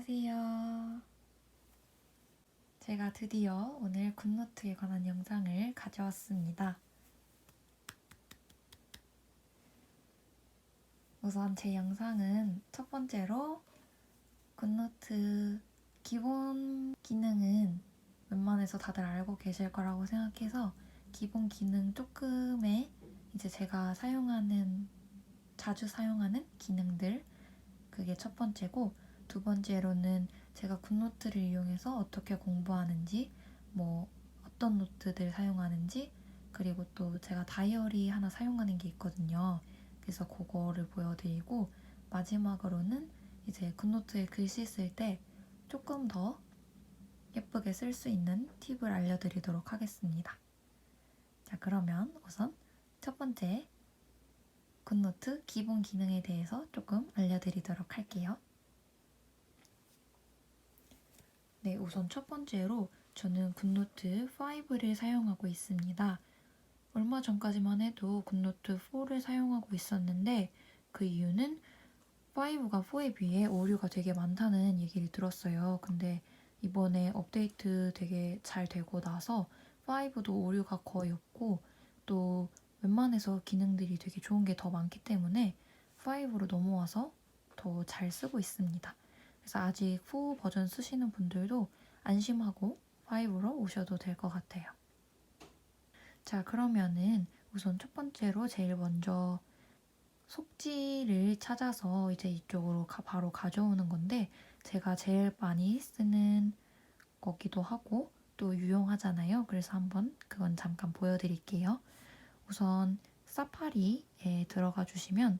안녕하세요. 제가 드디어 오늘 굿노트에 관한 영상을 가져왔습니다. 우선 제 영상은 첫 번째로 굿노트 기본 기능은 웬만해서 다들 알고 계실 거라고 생각해서 기본 기능 조금의 이제 제가 자주 사용하는 기능들, 그게 첫 번째고, 두 번째로는 제가 굿노트를 이용해서 어떻게 공부하는지, 어떤 노트들 사용하는지, 그리고 또 제가 다이어리 하나 사용하는 게 있거든요. 그래서 그거를 보여드리고, 마지막으로는 이제 굿노트에 글씨 쓸 때 조금 더 예쁘게 쓸 수 있는 팁을 알려드리도록 하겠습니다. 자, 그러면 우선 첫 번째 굿노트 기본 기능에 대해서 조금 알려드리도록 할게요. 네, 우선 첫 번째로 저는 굿노트 5를 사용하고 있습니다. 얼마 전까지만 해도 굿노트 4를 사용하고 있었는데 그 이유는 5가 4에 비해 오류가 되게 많다는 얘기를 들었어요. 근데 이번에 업데이트 되게 잘 되고 나서 5도 오류가 거의 없고 또 웬만해서 기능들이 되게 좋은 게 더 많기 때문에 5로 넘어와서 더 잘 쓰고 있습니다. 그래서 아직 4 버전 쓰시는 분들도 안심하고 5로 오셔도 될 것 같아요. 자, 그러면은 우선 첫 번째로 제일 먼저 속지를 찾아서 이제 이쪽으로 바로 가져오는 건데, 제가 제일 많이 쓰는 거기도 하고 또 유용하잖아요. 그래서 한번 그건 잠깐 보여드릴게요. 우선 사파리에 들어가 주시면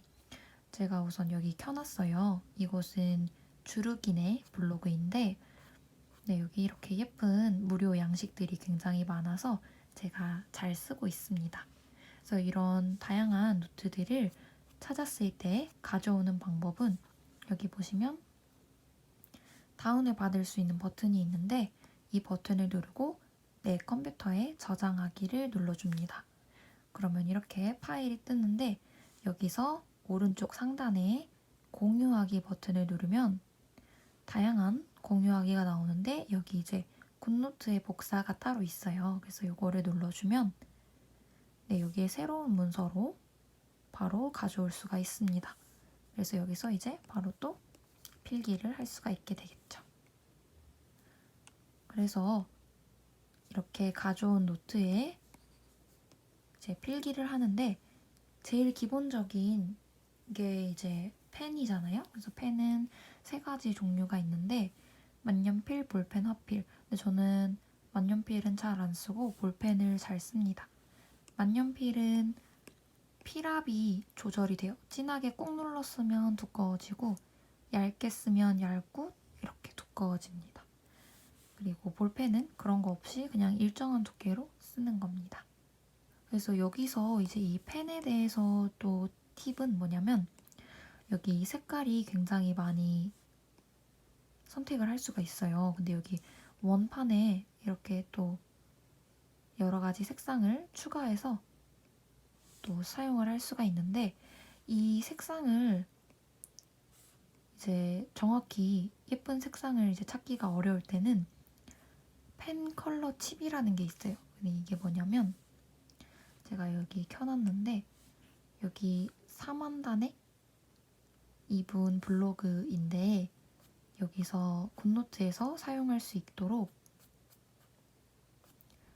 제가 우선 여기 켜놨어요. 이곳은 주루기네 블로그인데, 네, 여기 이렇게 예쁜 무료 양식들이 굉장히 많아서 제가 잘 쓰고 있습니다. 그래서 이런 다양한 노트들을 찾았을 때 가져오는 방법은 여기 보시면 다운을 받을 수 있는 버튼이 있는데, 이 버튼을 누르고 내 컴퓨터에 저장하기를 눌러줍니다. 그러면 이렇게 파일이 뜨는데, 여기서 오른쪽 상단에 공유하기 버튼을 누르면 다양한 공유하기가 나오는데, 여기 이제 굿노트의 복사가 따로 있어요. 그래서 이거를 눌러주면 네, 여기에 새로운 문서로 바로 가져올 수가 있습니다. 그래서 여기서 이제 바로 또 필기를 할 수가 있게 되겠죠. 그래서 이렇게 가져온 노트에 이제 필기를 하는데, 제일 기본적인 게 이제 펜이잖아요. 그래서 펜은 세 가지 종류가 있는데 만년필, 볼펜, 화필. 근데 저는 만년필은 잘 안 쓰고 볼펜을 잘 씁니다. 만년필은 필압이 조절이 돼요. 진하게 꾹 눌러 쓰면 두꺼워지고 얇게 쓰면 얇고 이렇게 두꺼워집니다. 그리고 볼펜은 그런 거 없이 그냥 일정한 두께로 쓰는 겁니다. 그래서 여기서 이제 이 펜에 대해서 또 팁은 뭐냐면, 여기 색깔이 굉장히 많이 선택을 할 수가 있어요. 근데 여기 원판에 이렇게 또 여러 가지 색상을 추가해서 또 사용을 할 수가 있는데, 이 색상을 이제 정확히 예쁜 색상을 이제 찾기가 어려울 때는 펜 컬러 칩이라는 게 있어요. 근데 이게 뭐냐면, 제가 여기 켜놨는데 여기 4만단의 이분 블로그인데, 여기서 굿노트에서 사용할 수 있도록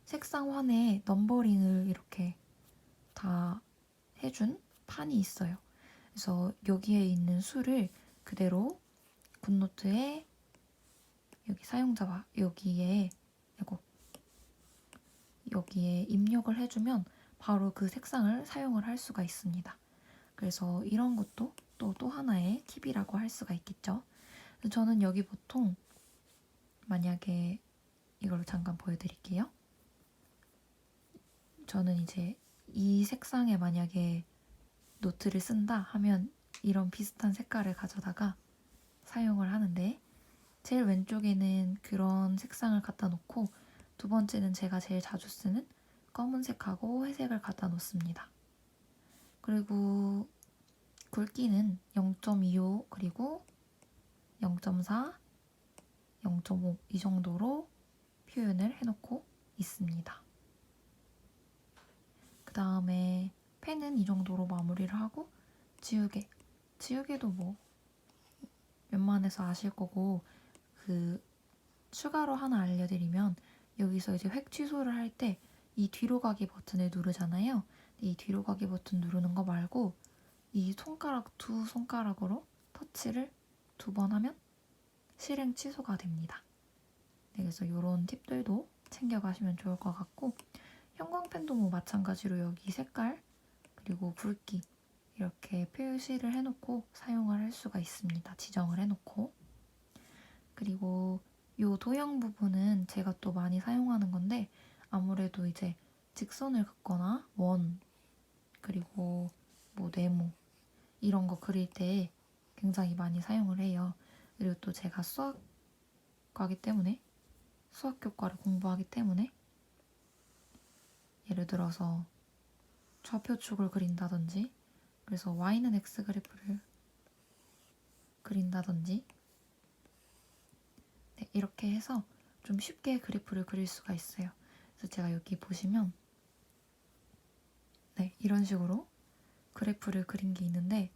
색상환에 넘버링을 이렇게 다 해준 판이 있어요. 그래서 여기에 있는 수를 그대로 굿노트에 여기 사용자와 여기에 입력을 해주면 바로 그 색상을 사용을 할 수가 있습니다. 그래서 이런 것도 또 하나의 팁이라고 할 수가 있겠죠. 저는 여기 보통 만약에 이걸 잠깐 보여드릴게요. 저는 이제 이 색상에 만약에 노트를 쓴다 하면 이런 비슷한 색깔을 가져다가 사용을 하는데, 제일 왼쪽에는 그런 색상을 갖다 놓고 두 번째는 제가 제일 자주 쓰는 검은색하고 회색을 갖다 놓습니다. 그리고 굵기는 0.25 그리고 0.4 0.5 이 정도로 표현을 해놓고 있습니다. 그 다음에 펜은 이 정도로 마무리를 하고 지우개도 뭐 웬만해서 아실 거고 그 추가로 하나 알려드리면 여기서 이제 획 취소를 할 때 이 뒤로 가기 버튼을 누르잖아요. 이 뒤로 가기 버튼 누르는 거 말고 이 두 손가락으로 터치를 2번 하면 실행 취소가 됩니다. 네, 그래서 이런 팁들도 챙겨가시면 좋을 것 같고 형광펜도 뭐 마찬가지로 여기 색깔 그리고 굵기 이렇게 표시를 해놓고 사용을 할 수가 있습니다. 지정을 해놓고. 그리고 이 도형 부분은 제가 또 많이 사용하는 건데 아무래도 이제 직선을 긋거나 원 그리고 뭐 네모 이런 거 그릴 때 굉장히 많이 사용을 해요. 그리고 또 제가 수학과기 때문에 수학 교과를 공부하기 때문에 예를 들어서 좌표축을 그린다든지 그래서 y는 x 그래프를 그린다든지 네, 이렇게 해서 좀 쉽게 그래프를 그릴 수가 있어요. 그래서 제가 여기 보시면 네, 이런 식으로 그래프를 그린 게 있는데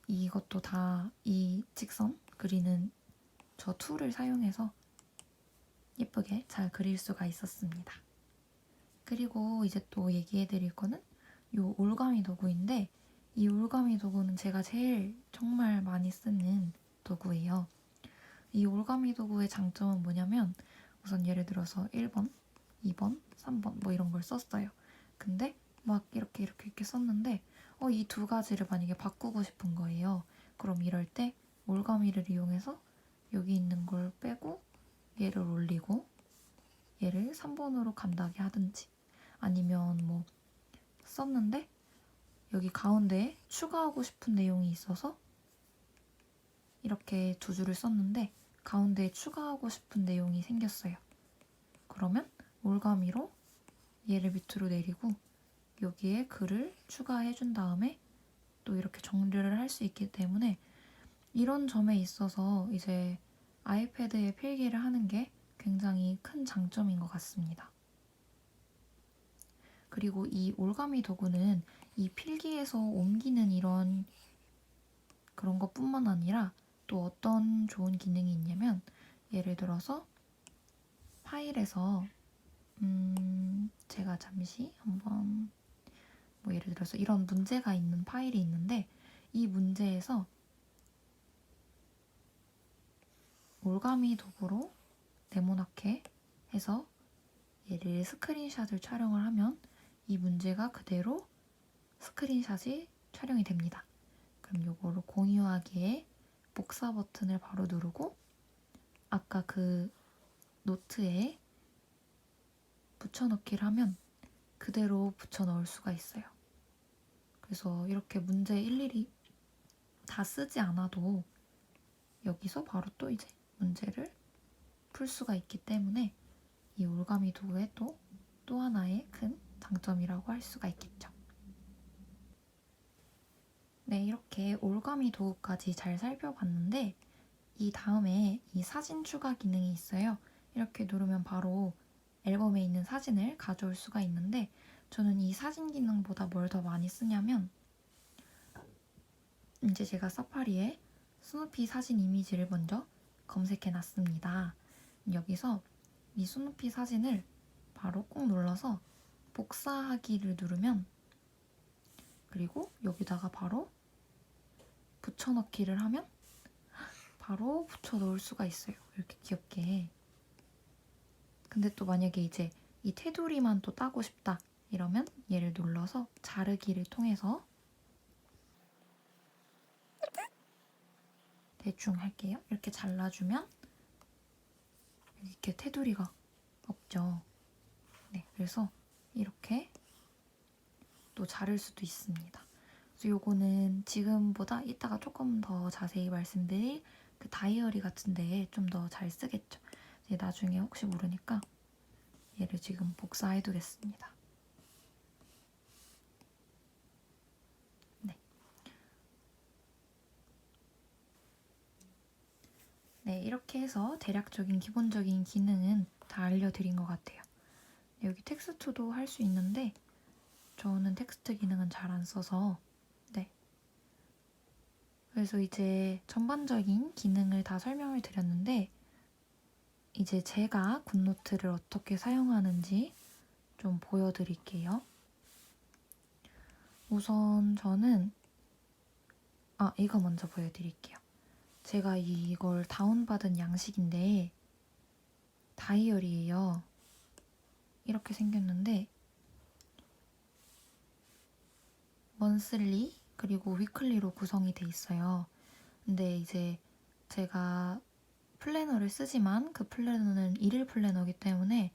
이것도 다 이 직선 그리는 저 툴을 사용해서 예쁘게 잘 그릴 수가 있었습니다. 그리고 이제 또 얘기해 드릴 거는 이 올가미 도구인데 이 올가미 도구는 제가 제일 정말 많이 쓰는 도구예요. 이 올가미 도구의 장점은 뭐냐면 우선 예를 들어서 1번, 2번, 3번 뭐 이런 걸 썼어요. 근데 막 이렇게 썼는데 이 두 가지를 만약에 바꾸고 싶은 거예요. 그럼 이럴 때 올가미를 이용해서 여기 있는 걸 빼고 얘를 올리고 얘를 3번으로 간다게 하든지 아니면 뭐 썼는데 여기 가운데에 추가하고 싶은 내용이 있어서 이렇게 두 줄을 썼는데 가운데에 추가하고 싶은 내용이 생겼어요. 그러면 올가미로 얘를 밑으로 내리고 여기에 글을 추가해준 다음에 또 이렇게 정리를 할 수 있기 때문에 이런 점에 있어서 이제 아이패드에 필기를 하는 게 굉장히 큰 장점인 것 같습니다. 그리고 이 올가미 도구는 이 필기에서 옮기는 이런 그런 것뿐만 아니라 또 어떤 좋은 기능이 있냐면 예를 들어서 파일에서 제가 잠시 한번 뭐 예를 들어서 이런 문제가 있는 파일이 있는데 이 문제에서 올가미 도구로 네모나게 해서 얘를 스크린샷을 촬영을 하면 이 문제가 그대로 스크린샷이 촬영이 됩니다. 그럼 요거를 공유하기에 복사 버튼을 바로 누르고 아까 그 노트에 붙여넣기를 하면 그대로 붙여넣을 수가 있어요. 그래서 이렇게 문제 일일이 다 쓰지 않아도 여기서 바로 또 이제 문제를 풀 수가 있기 때문에 이 올가미 도구의 또 하나의 큰 장점이라고 할 수가 있겠죠. 네, 이렇게 올가미 도구까지 잘 살펴봤는데 이 다음에 이 사진 추가 기능이 있어요. 이렇게 누르면 바로 앨범에 있는 사진을 가져올 수가 있는데 저는 이 사진 기능보다 뭘 더 많이 쓰냐면 이제 제가 사파리에 스누피 사진 이미지를 먼저 검색해 놨습니다. 여기서 이 스누피 사진을 바로 꾹 눌러서 복사하기를 누르면 그리고 여기다가 바로 붙여넣기를 하면 바로 붙여 넣을 수가 있어요. 이렇게 귀엽게. 근데 또 만약에 이제 이 테두리만 또 따고 싶다 이러면 얘를 눌러서 자르기를 통해서 대충 할게요. 이렇게 잘라주면 이렇게 테두리가 없죠. 네, 그래서 이렇게 또 자를 수도 있습니다. 그래서 요거는 지금보다 이따가 조금 더 자세히 말씀드릴 그 다이어리 같은데 좀 더 잘 쓰겠죠. 이제 나중에 혹시 모르니까 얘를 지금 복사해 두겠습니다. 네. 네, 이렇게 해서 대략적인 기본적인 기능은 다 알려드린 것 같아요. 여기 텍스트도 할 수 있는데 저는 텍스트 기능은 잘 안 써서 네. 그래서 이제 전반적인 기능을 다 설명을 드렸는데 이제 제가 굿노트를 어떻게 사용하는지 좀 보여드릴게요. 우선 저는 이거 먼저 보여드릴게요. 제가 이걸 다운받은 양식인데 다이어리예요. 이렇게 생겼는데 먼슬리 그리고 위클리로 구성이 돼 있어요. 근데 이제 제가 플래너를 쓰지만 그 플래너는 일일 플래너이기 때문에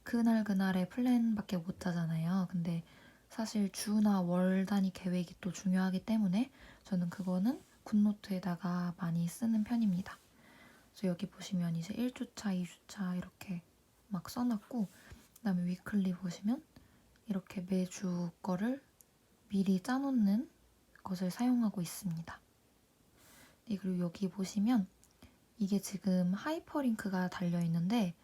그날그날의 플랜밖에 못 짜잖아요. 근데 사실 주나 월 단위 계획이 또 중요하기 때문에 저는 그거는 굿노트에다가 많이 쓰는 편입니다. 그래서 여기 보시면 이제 1주차, 2주차 이렇게 막 써놨고 그다음에 위클리 보시면 이렇게 매주 거를 미리 짜놓는 것을 사용하고 있습니다. 네, 그리고 여기 보시면 이게 지금 하이퍼링크가 달려있는데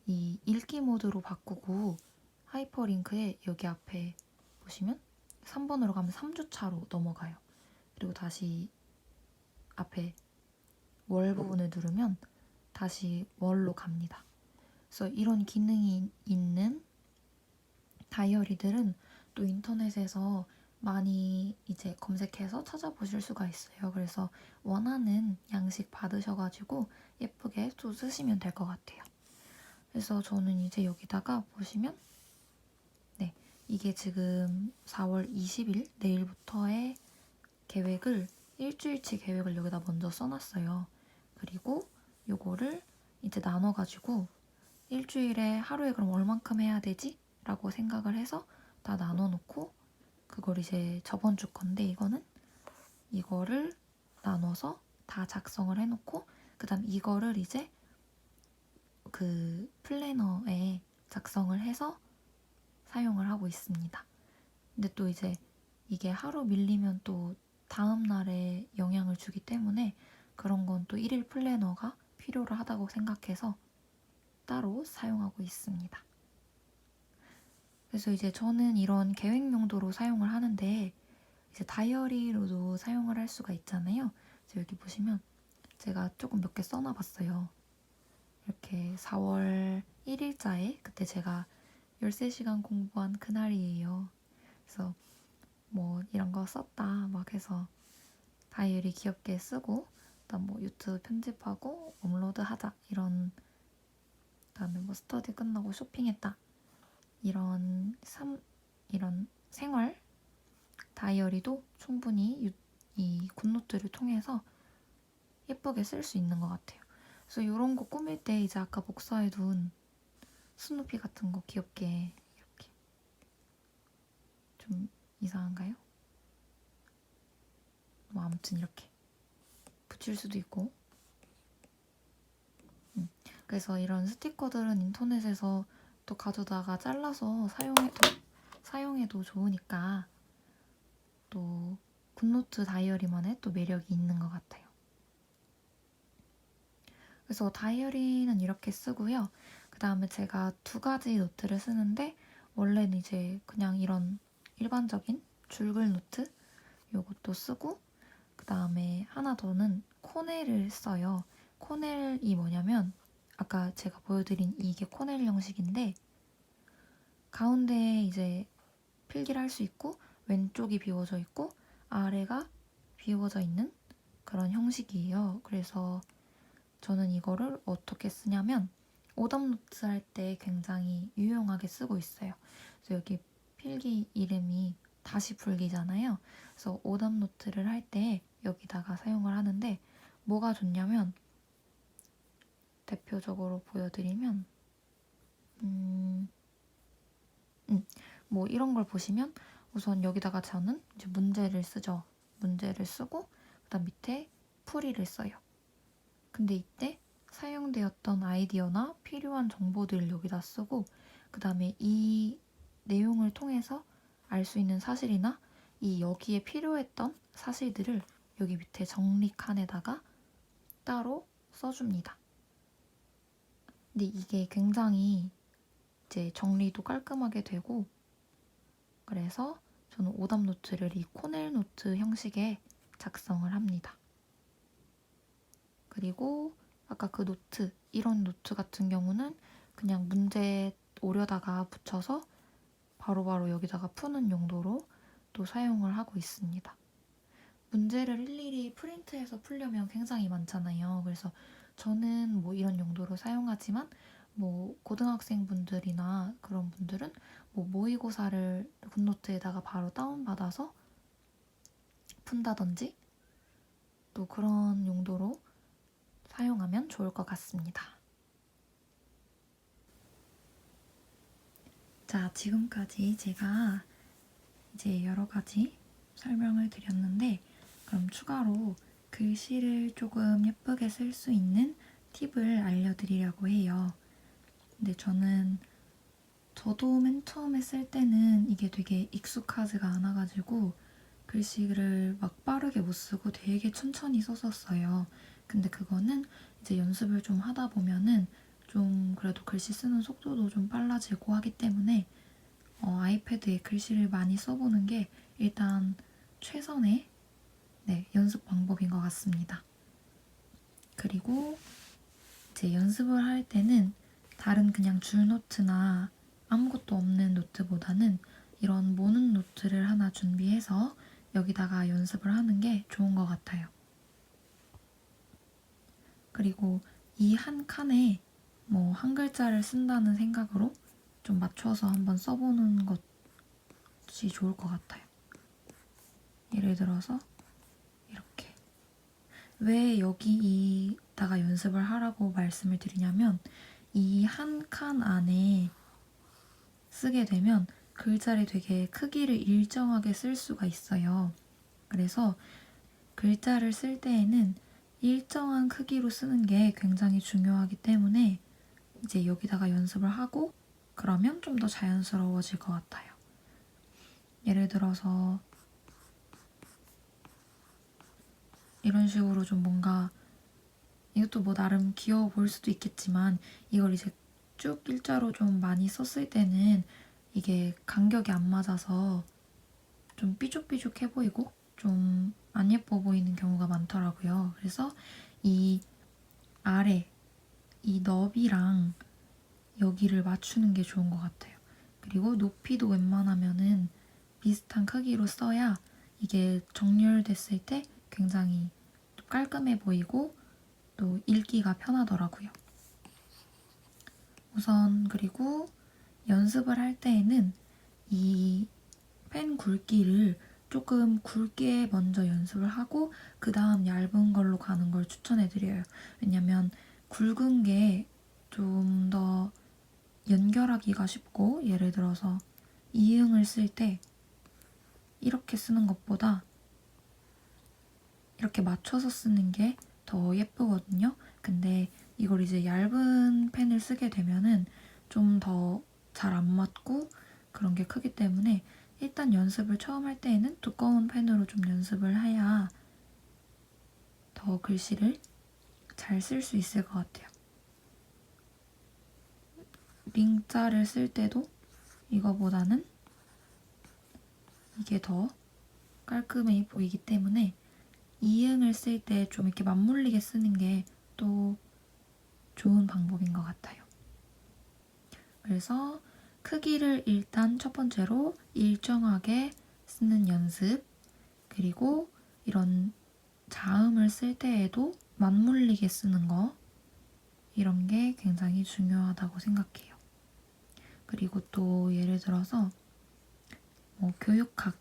이 읽기 모드로 바꾸고 하이퍼링크에 여기 앞에 보시면 3번으로 가면 3주차로 넘어가요. 그리고 다시 앞에 월 부분을 누르면 다시 월로 갑니다. 그래서 이런 기능이 있는 다이어리들은 또 인터넷에서 많이 이제 검색해서 찾아보실 수가 있어요. 그래서 원하는 양식 받으셔가지고 예쁘게 또 쓰시면 될 것 같아요. 그래서 저는 이제 여기다가 보시면 네, 이게 지금 4월 20일 내일부터의 계획을 일주일치 계획을 여기다 먼저 써놨어요. 그리고 요거를 이제 나눠가지고 일주일에 하루에 그럼 얼만큼 해야 되지? 라고 생각을 해서 다 나눠놓고 그걸 이제 저번 주 건데 이거를 나눠서 다 작성을 해놓고 그 다음 이거를 이제 그 플래너에 작성을 해서 사용을 하고 있습니다. 근데 또 이제 이게 하루 밀리면 또 다음 날에 영향을 주기 때문에 그런 건 또 1일 플래너가 필요로 하다고 생각해서 따로 사용하고 있습니다. 그래서 이제 저는 이런 계획 용도로 사용을 하는데 이제 다이어리로도 사용을 할 수가 있잖아요. 그래서 여기 보시면 제가 조금 몇 개 써놔봤어요. 이렇게 4월 1일자에 그때 제가 13시간 공부한 그날이에요. 그래서 뭐 이런 거 썼다 막 해서 다이어리 귀엽게 쓰고 그다음 뭐 유튜브 편집하고 업로드하자 이런 그다음에 뭐 스터디 끝나고 쇼핑했다 이런 생활 다이어리도 충분히 이 굿노트를 통해서 예쁘게 쓸 수 있는 것 같아요. 그래서 이런 거 꾸밀 때 이제 아까 복사해둔 스누피 같은 거 귀엽게 이렇게 좀 이상한가요? 뭐 아무튼 이렇게 붙일 수도 있고 그래서 이런 스티커들은 인터넷에서 또 가져다가 잘라서 사용해도 좋으니까 또 굿노트 다이어리만의 또 매력이 있는 것 같아요. 그래서 다이어리는 이렇게 쓰고요. 그 다음에 제가 2가지 노트를 쓰는데 원래는 이제 그냥 이런 일반적인 줄글 노트 요것도 쓰고 그 다음에 하나 더는 코넬을 써요. 코넬이 뭐냐면 아까 제가 보여드린 이게 코넬 형식인데 가운데에 이제 필기를 할 수 있고 왼쪽이 비워져 있고 아래가 비워져 있는 그런 형식이에요. 그래서 저는 이거를 어떻게 쓰냐면 오답노트 할 때 굉장히 유용하게 쓰고 있어요. 그래서 여기 필기 이름이 다시 풀기잖아요. 그래서 오답노트를 할 때 여기다가 사용을 하는데 뭐가 좋냐면 대표적으로 보여드리면 뭐 이런 걸 보시면 우선 여기다가 저는 이제 문제를 쓰죠. 문제를 쓰고 그다음 밑에 풀이를 써요. 근데 이때 사용되었던 아이디어나 필요한 정보들을 여기다 쓰고 그 다음에 이 내용을 통해서 알 수 있는 사실이나 이 여기에 필요했던 사실들을 여기 밑에 정리 칸에다가 따로 써줍니다. 근데 이게 굉장히 이제 정리도 깔끔하게 되고, 그래서 저는 오답 노트를 이 코넬 노트 형식의 작성을 합니다. 그리고 아까 그 노트, 이런 노트 같은 경우는 그냥 문제 오려다가 붙여서 바로바로 여기다가 푸는 용도로 또 사용을 하고 있습니다. 문제를 일일이 프린트해서 풀려면 굉장히 많잖아요. 그래서 저는 뭐 이런 용도로 사용하지만 뭐 고등학생분들이나 그런 분들은 뭐 모의고사를 굿노트에다가 바로 다운받아서 푼다든지 또 그런 용도로 사용하면 좋을 것 같습니다. 자, 지금까지 제가 이제 여러 가지 설명을 드렸는데, 그럼 추가로 글씨를 조금 예쁘게 쓸 수 있는 팁을 알려드리려고 해요. 근데 저도 맨 처음에 쓸 때는 이게 되게 익숙하지가 않아가지고 글씨를 막 빠르게 못 쓰고 되게 천천히 썼었어요. 근데 그거는 이제 연습을 좀 하다 보면은 좀 그래도 글씨 쓰는 속도도 좀 빨라지고 하기 때문에 아이패드에 글씨를 많이 써보는 게 일단 최선의 연습 방법인 것 같습니다. 그리고 이제 연습을 할 때는 다른 그냥 줄 노트나 아무것도 없는 노트보다는 이런 모는 노트를 하나 준비해서 여기다가 연습을 하는 게 좋은 것 같아요. 그리고 이 한 칸에 뭐 한 글자를 쓴다는 생각으로 좀 맞춰서 한번 써보는 것이 좋을 것 같아요. 예를 들어서 이렇게. 왜 여기다가 연습을 하라고 말씀을 드리냐면 이 한 칸 안에 쓰게 되면 글자를 되게 크기를 일정하게 쓸 수가 있어요. 그래서 글자를 쓸 때에는 일정한 크기로 쓰는 게 굉장히 중요하기 때문에 이제 여기다가 연습을 하고 그러면 좀 더 자연스러워질 것 같아요. 예를 들어서 이런 식으로 좀 뭔가 이것도 뭐 나름 귀여워 보일 수도 있겠지만 이걸 이제 쭉 일자로 좀 많이 썼을 때는 이게 간격이 안 맞아서 좀 삐죽삐죽해 보이고 좀 안 예뻐 보이는 경우가 많더라고요. 그래서 이 아래, 이 너비랑 여기를 맞추는 게 좋은 것 같아요. 그리고 높이도 웬만하면은 비슷한 크기로 써야 이게 정렬됐을 때 굉장히 깔끔해 보이고 또 읽기가 편하더라고요. 우선 그리고 연습을 할 때에는 이 펜 굵기를 조금 굵게 먼저 연습을 하고 그 다음 얇은 걸로 가는 걸 추천해드려요. 왜냐면 굵은 게 좀 더 연결하기가 쉽고 예를 들어서 이응을 쓸 때 이렇게 쓰는 것보다 이렇게 맞춰서 쓰는 게 더 예쁘거든요. 근데 이걸 이제 얇은 펜을 쓰게 되면은 좀 더 잘 안 맞고 그런 게 크기 때문에 일단 연습을 처음 할 때에는 두꺼운 펜으로 좀 연습을 해야 더 글씨를 잘 쓸 수 있을 것 같아요. 링자를 쓸 때도 이거보다는 이게 더 깔끔해 보이기 때문에 이응을 쓸 때 좀 이렇게 맞물리게 쓰는 게 또 좋은 방법인 것 같아요. 그래서 크기를 일단 첫 번째로 일정하게 쓰는 연습, 그리고 이런 자음을 쓸 때에도 맞물리게 쓰는 거, 이런 게 굉장히 중요하다고 생각해요. 그리고 또 예를 들어서 뭐 교육학이라는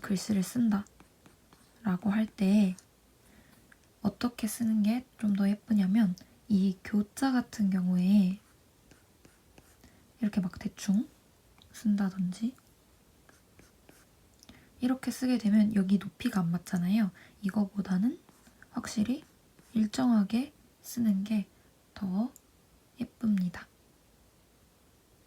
글씨를 쓴다 라고 할 때 어떻게 쓰는 게 좀 더 예쁘냐면 이 교자 같은 경우에 이렇게 막 대충 쓴다든지 이렇게 쓰게 되면 여기 높이가 안 맞잖아요. 이거보다는 확실히 일정하게 쓰는 게 더 예쁩니다.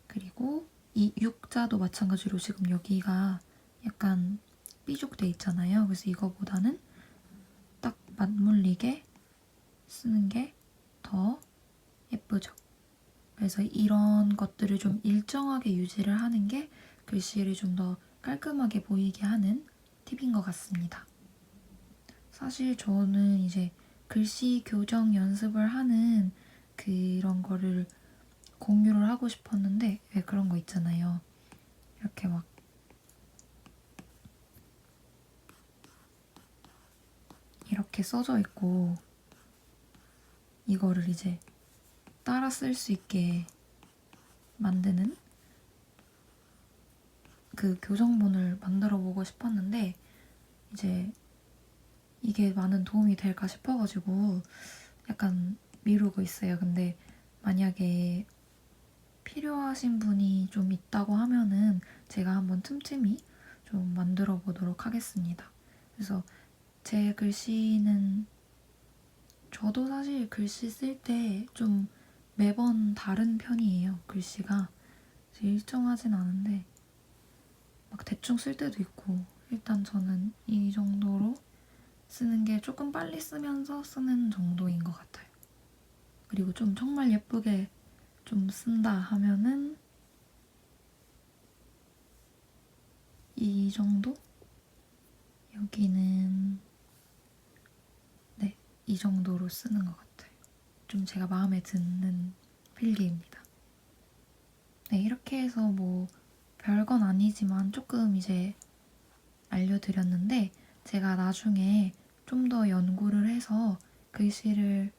그리고 이 육자도 마찬가지로 지금 여기가 약간 삐죽돼 있잖아요. 그래서 이거보다는 딱 맞물리게 쓰는 게 더 예쁘죠. 그래서 이런 것들을 좀 일정하게 유지를 하는 게 글씨를 좀 더 깔끔하게 보이게 하는 팁인 것 같습니다. 사실 저는 이제 글씨 교정 연습을 하는 그런 거를 공유를 하고 싶었는데 왜 그런 거 있잖아요. 이렇게 막 이렇게 써져 있고 이거를 이제 따라 쓸 수 있게 만드는 그 교정본을 만들어 보고 싶었는데 이제 이게 많은 도움이 될까 싶어가지고 약간 미루고 있어요. 근데 만약에 필요하신 분이 좀 있다고 하면은 제가 한번 틈틈이 좀 만들어 보도록 하겠습니다. 그래서 제 글씨는 저도 사실 글씨 쓸 때 좀 매번 다른 편이에요. 글씨가 일정하진 않은데 막 대충 쓸 때도 있고 일단 저는 이 정도로 쓰는 게 조금 빨리 쓰면서 쓰는 정도인 것 같아요. 그리고 좀 정말 예쁘게 좀 쓴다 하면은 이 정도? 여기는 네, 이 정도로 쓰는 것 같아요. 좀 제가 마음에 드는 필기입니다. 네, 이렇게 해서 뭐 별건 아니지만 조금 이제 알려드렸는데 제가 나중에 좀 더 연구를 해서 글씨를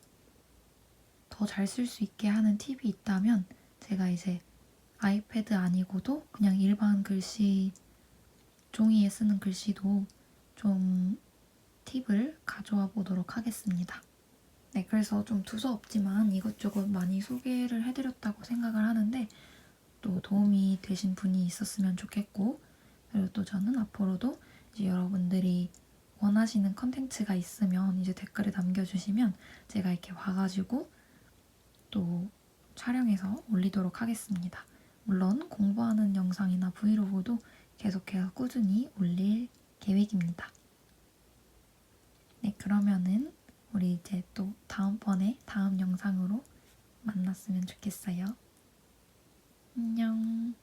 더 잘 쓸 수 있게 하는 팁이 있다면 제가 이제 아이패드 아니고도 그냥 일반 글씨 종이에 쓰는 글씨도 좀 팁을 가져와 보도록 하겠습니다. 네, 그래서 좀 두서없지만 이것저것 많이 소개를 해드렸다고 생각을 하는데 또 도움이 되신 분이 있었으면 좋겠고 그리고 또 저는 앞으로도 이제 여러분들이 원하시는 컨텐츠가 있으면 이제 댓글에 남겨주시면 제가 이렇게 와가지고 또 촬영해서 올리도록 하겠습니다. 물론 공부하는 영상이나 브이로그도 계속해서 꾸준히 올릴 계획입니다. 네, 그러면은 우리 이제 또 다음번에 다음 영상으로 만났으면 좋겠어요. 안녕.